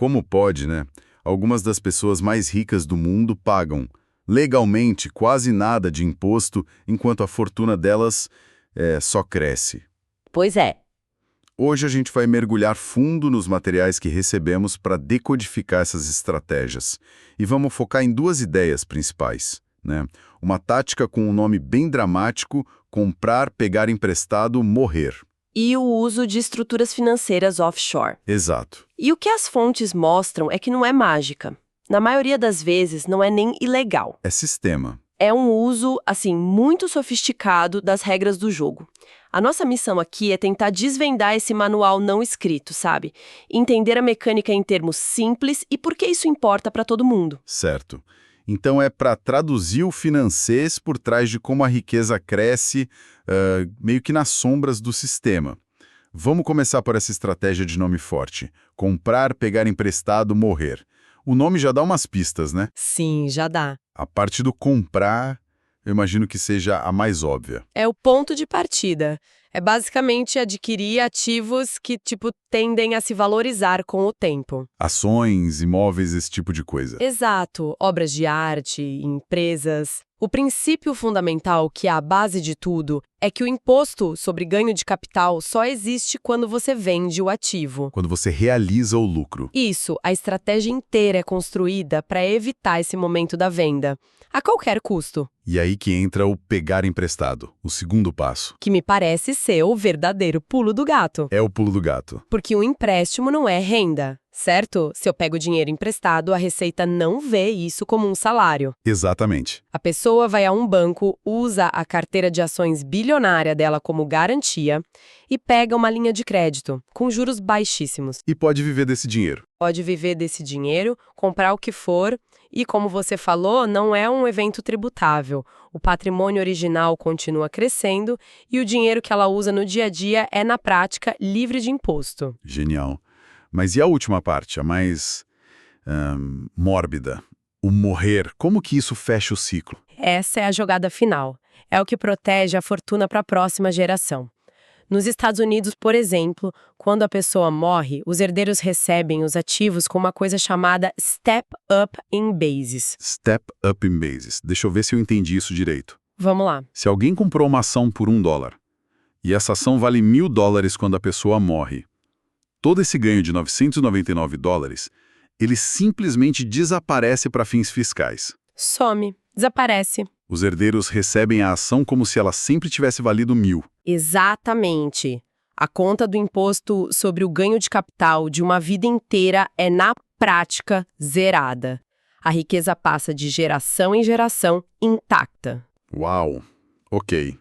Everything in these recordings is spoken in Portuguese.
Como pode, né? Algumas das pessoas mais ricas do mundo pagam, legalmente, quase nada de imposto, enquanto a fortuna delas só cresce. Pois é. Hoje a gente vai mergulhar fundo nos materiais que recebemos para decodificar essas estratégias. E vamos focar em duas ideias principais, né? Uma tática com um nome bem dramático: comprar, pegar emprestado, morrer. E o uso de estruturas financeiras offshore. Exato. E o que as fontes mostram é que não é mágica. Na maioria das vezes, não é nem ilegal. É sistema. É um uso, assim, muito sofisticado das regras do jogo. A nossa missão aqui é tentar desvendar esse manual não escrito, sabe? Entender a mecânica em termos simples e por que isso importa para todo mundo. Certo. Então é para traduzir o financês por trás de como a riqueza cresce, meio que nas sombras do sistema. Vamos começar por essa estratégia de nome forte: comprar, pegar emprestado, morrer. O nome já dá umas pistas, né? Sim, já dá. A parte do comprar, eu imagino que seja a mais óbvia. É o ponto de partida. É basicamente adquirir ativos que, tendem a se valorizar com o tempo. Ações, imóveis, esse tipo de coisa. Exato. Obras de arte, empresas. O princípio fundamental, que é a base de tudo, é que o imposto sobre ganho de capital só existe quando você vende o ativo. Quando você realiza o lucro. Isso, a estratégia inteira é construída para evitar esse momento da venda, a qualquer custo. E aí que entra o pegar emprestado, o segundo passo. Que me parece ser o verdadeiro pulo do gato. É o pulo do gato. Porque um empréstimo não é renda, certo? Se eu pego dinheiro emprestado, a Receita não vê isso como um salário. Exatamente. A pessoa vai a um banco, usa a carteira de ações bilionária dela como garantia e pega uma linha de crédito, com juros baixíssimos. E pode viver desse dinheiro. Pode viver desse dinheiro, comprar o que for, e como você falou, não é um evento tributável. O patrimônio original continua crescendo e o dinheiro que ela usa no dia a dia é, na prática, livre de imposto. Genial. Mas e a última parte, a mais mórbida? O morrer. Como que isso fecha o ciclo? Essa é a jogada final. É o que protege a fortuna para a próxima geração. Nos Estados Unidos, por exemplo, quando a pessoa morre, os herdeiros recebem os ativos com uma coisa chamada Step Up in Basis. Step Up in Basis. Deixa eu ver se eu entendi isso direito. Vamos lá. Se alguém comprou uma ação por $1 e essa ação vale $1.000 quando a pessoa morre, todo esse ganho de $999, ele simplesmente desaparece para fins fiscais. Some, desaparece. Os herdeiros recebem a ação como se ela sempre tivesse valido 1.000. Exatamente. A conta do imposto sobre o ganho de capital de uma vida inteira é, na prática, zerada. A riqueza passa de geração em geração intacta. Uau! Ok.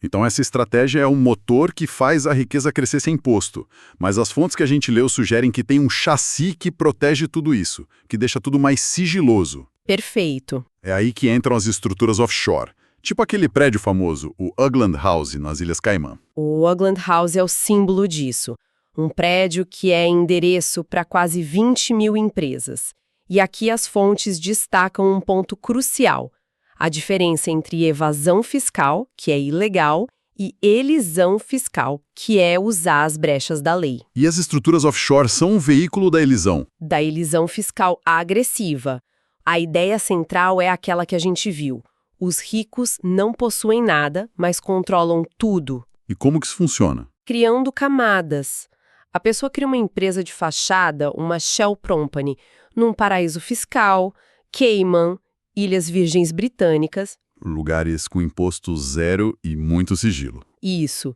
Então essa estratégia é um motor que faz a riqueza crescer sem imposto. Mas as fontes que a gente leu sugerem que tem um chassi que protege tudo isso, que deixa tudo mais sigiloso. Perfeito. É aí que entram as estruturas offshore. Tipo aquele prédio famoso, o Ugland House, nas Ilhas Caimã. O Ugland House é o símbolo disso. Um prédio que é endereço para quase 20 mil empresas. E aqui as fontes destacam um ponto crucial: a diferença entre evasão fiscal, que é ilegal, e elisão fiscal, que é usar as brechas da lei. E as estruturas offshore são um veículo da elisão. Da elisão fiscal agressiva. A ideia central é aquela que a gente viu. Os ricos não possuem nada, mas controlam tudo. E como que isso funciona? Criando camadas. A pessoa cria uma empresa de fachada, uma shell company, num paraíso fiscal, Cayman, Ilhas Virgens Britânicas. Lugares com imposto zero e muito sigilo. Isso.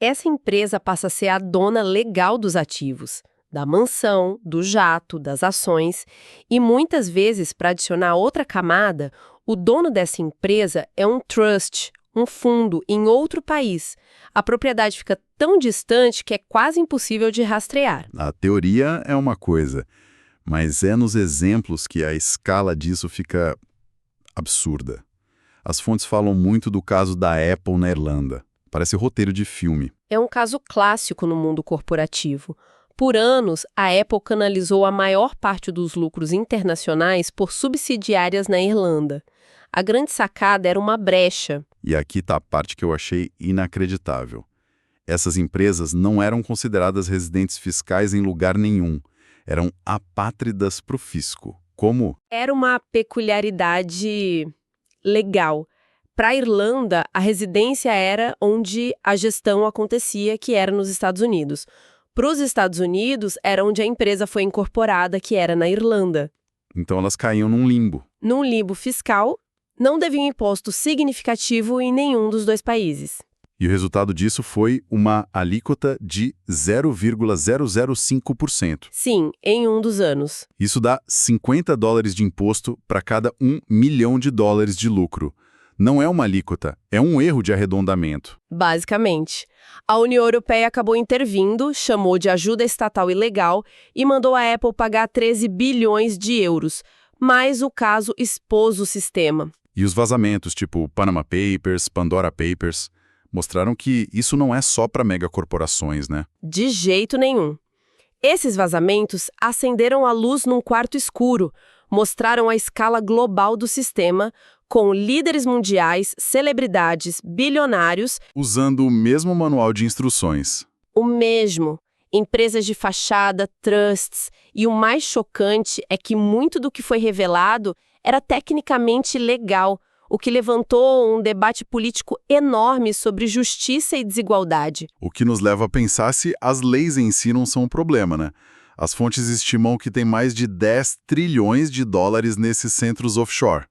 Essa empresa passa a ser a dona legal dos ativos, da mansão, do jato, das ações, e muitas vezes, para adicionar outra camada, o dono dessa empresa é um trust, um fundo em outro país. A propriedade fica tão distante que é quase impossível de rastrear. A teoria é uma coisa, mas é nos exemplos que a escala disso fica absurda. As fontes falam muito do caso da Apple na Irlanda. Parece roteiro de filme. É um caso clássico no mundo corporativo. Por anos, a Apple canalizou a maior parte dos lucros internacionais por subsidiárias na Irlanda. A grande sacada era uma brecha. E aqui está a parte que eu achei inacreditável. Essas empresas não eram consideradas residentes fiscais em lugar nenhum. eram apátridas para o fisco. Como? Era uma peculiaridade legal. Para a Irlanda, a residência era onde a gestão acontecia, que era nos Estados Unidos. Para os Estados Unidos, era onde a empresa foi incorporada, que era na Irlanda. Então elas caíam num limbo. Num limbo fiscal, não deviam imposto significativo em nenhum dos dois países. E o resultado disso foi uma alíquota de 0,005%. Sim, em um dos anos. Isso dá $50 de imposto para cada $1 milhão de lucro. Não é uma alíquota, é um erro de arredondamento. Basicamente. A União Europeia acabou intervindo, chamou de ajuda estatal ilegal e mandou a Apple pagar 13 bilhões de euros. Mas o caso expôs o sistema. E os vazamentos, tipo Panama Papers, Pandora Papers, mostraram que isso não é só para megacorporações, né? De jeito nenhum. Esses vazamentos acenderam a luz num quarto escuro, mostraram a escala global do sistema, com líderes mundiais, celebridades, bilionários... usando o mesmo manual de instruções. O mesmo. Empresas de fachada, trusts. E o mais chocante é que muito do que foi revelado era tecnicamente legal, o que levantou um debate político enorme sobre justiça e desigualdade. O que nos leva a pensar se as leis em si não são um problema, né? As fontes estimam que tem mais de 10 trilhões de dólares nesses centros offshore.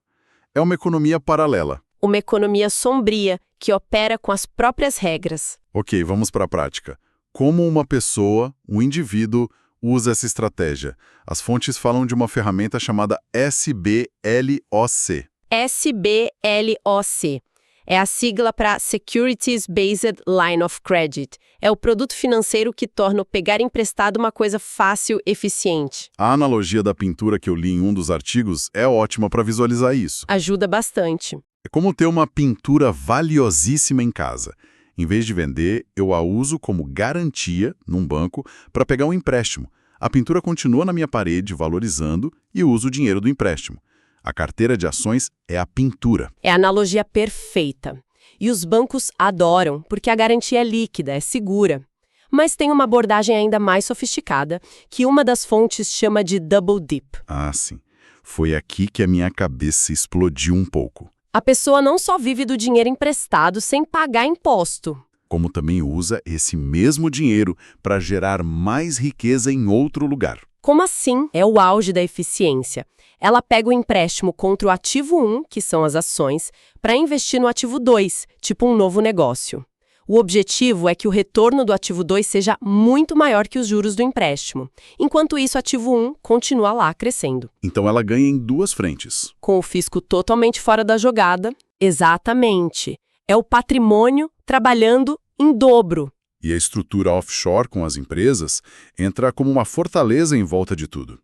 É uma economia paralela. Uma economia sombria, que opera com as próprias regras. Ok, vamos para a prática. Como uma pessoa, um indivíduo, usa essa estratégia? As fontes falam de uma ferramenta chamada SBLOC. SBLOC. É a sigla para Securities Based Line of Credit. É o produto financeiro que torna o pegar emprestado uma coisa fácil e eficiente. A analogia da pintura que eu li em um dos artigos é ótima para visualizar isso. Ajuda bastante. É como ter uma pintura valiosíssima em casa. Em vez de vender, eu a uso como garantia num banco para pegar um empréstimo. A pintura continua na minha parede, valorizando, e uso o dinheiro do empréstimo. A carteira de ações é a pintura. É a analogia perfeita. E os bancos adoram, porque a garantia é líquida, é segura. Mas tem uma abordagem ainda mais sofisticada, que uma das fontes chama de double dip. Ah, sim. Foi aqui que a minha cabeça explodiu um pouco. A pessoa não só vive do dinheiro emprestado sem pagar imposto, como também usa esse mesmo dinheiro para gerar mais riqueza em outro lugar. Como assim? É o auge da eficiência. Ela pega o empréstimo contra o ativo 1, que são as ações, para investir no ativo 2, tipo um novo negócio. O objetivo é que o retorno do ativo 2 seja muito maior que os juros do empréstimo. Enquanto isso, o ativo 1 continua lá crescendo. Então ela ganha em duas frentes. Com o fisco totalmente fora da jogada. Exatamente. É o patrimônio trabalhando em dobro. E a estrutura offshore com as empresas entra como uma fortaleza em volta de tudo.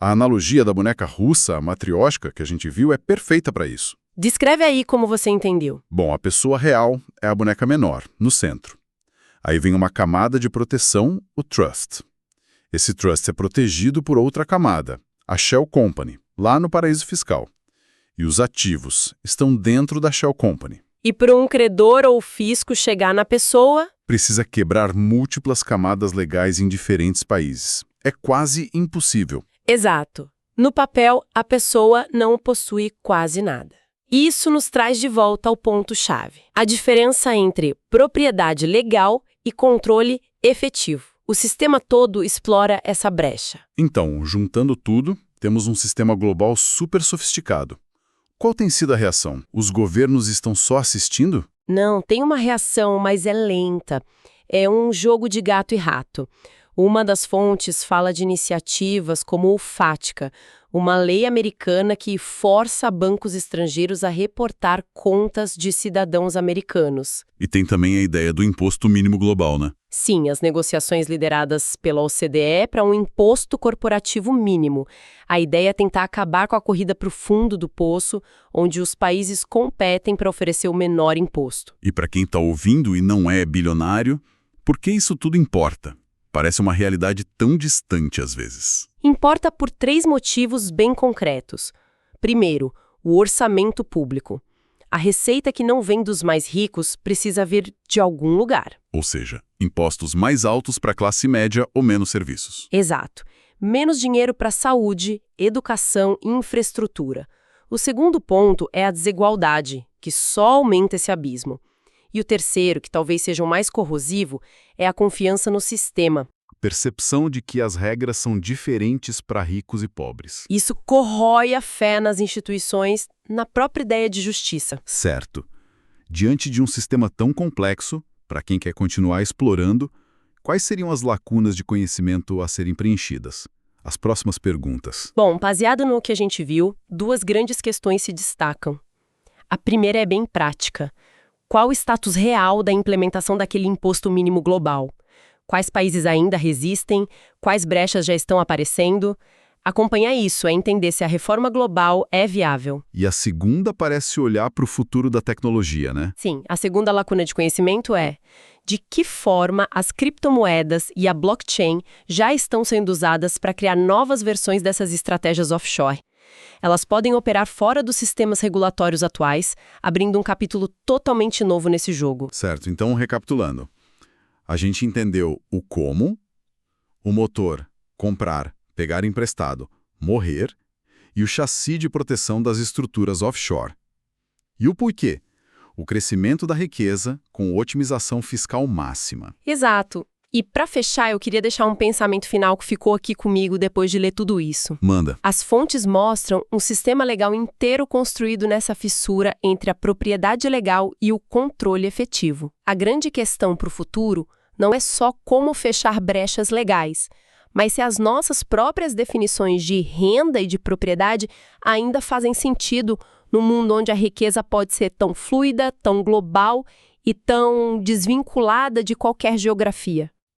A analogia da boneca russa, a matrioshka, que a gente viu, é perfeita para isso. Descreve aí como você entendeu. Bom, a pessoa real é a boneca menor, no centro. Aí vem uma camada de proteção, o trust. Esse trust é protegido por outra camada, a Shell Company, lá no paraíso fiscal. E os ativos estão dentro da Shell Company. E para um credor ou fisco chegar na pessoa... precisa quebrar múltiplas camadas legais em diferentes países. É quase impossível. Exato. No papel, a pessoa não possui quase nada. Isso nos traz de volta ao ponto-chave. A diferença entre propriedade legal e controle efetivo. O sistema todo explora essa brecha. Então, juntando tudo, temos um sistema global super sofisticado. Qual tem sido a reação? Os governos estão só assistindo? Não, tem uma reação, mas é lenta. É um jogo de gato e rato. Uma das fontes fala de iniciativas como o FATCA, uma lei americana que força bancos estrangeiros a reportar contas de cidadãos americanos. E tem também a ideia do imposto mínimo global, né? Sim, as negociações lideradas pela OCDE para um imposto corporativo mínimo. A ideia é tentar acabar com a corrida para o fundo do poço, onde os países competem para oferecer o menor imposto. E para quem está ouvindo e não é bilionário, por que isso tudo importa? Parece uma realidade tão distante às vezes. Importa por 3 motivos bem concretos. Primeiro, o orçamento público. A receita que não vem dos mais ricos precisa vir de algum lugar. Ou seja, impostos mais altos para a classe média ou menos serviços. Exato. menos dinheiro para saúde, educação e infraestrutura. O segundo ponto é a desigualdade, que só aumenta esse abismo. E o terceiro, que talvez seja o mais corrosivo, é a confiança no sistema. Percepção de que as regras são diferentes para ricos e pobres. Isso corrói a fé nas instituições, na própria ideia de justiça. Certo. Diante de um sistema tão complexo, para quem quer continuar explorando, quais seriam as lacunas de conhecimento a serem preenchidas? As próximas perguntas. Bom, baseado no que a gente viu, duas grandes questões se destacam. A primeira é bem prática. Qual o status real da implementação daquele imposto mínimo global? Quais países ainda resistem? Quais brechas já estão aparecendo? Acompanhar isso é entender se a reforma global é viável. E a segunda parece olhar para o futuro da tecnologia, né? Sim, a segunda lacuna de conhecimento é de que forma as criptomoedas e a blockchain já estão sendo usadas para criar novas versões dessas estratégias offshore. Elas podem operar fora dos sistemas regulatórios atuais, abrindo um capítulo totalmente novo nesse jogo. Certo, então recapitulando. A gente entendeu o como, o motor, comprar, pegar emprestado, morrer, e o chassi de proteção das estruturas offshore. E o porquê? O crescimento da riqueza com otimização fiscal máxima. Exato. E para fechar, eu queria deixar um pensamento final que ficou aqui comigo depois de ler tudo isso. Manda. As fontes mostram um sistema legal inteiro construído nessa fissura entre a propriedade legal e o controle efetivo. A grande questão para o futuro não é só como fechar brechas legais, mas se as nossas próprias definições de renda e de propriedade ainda fazem sentido num mundo onde a riqueza pode ser tão fluida, tão global e tão desvinculada de qualquer geografia.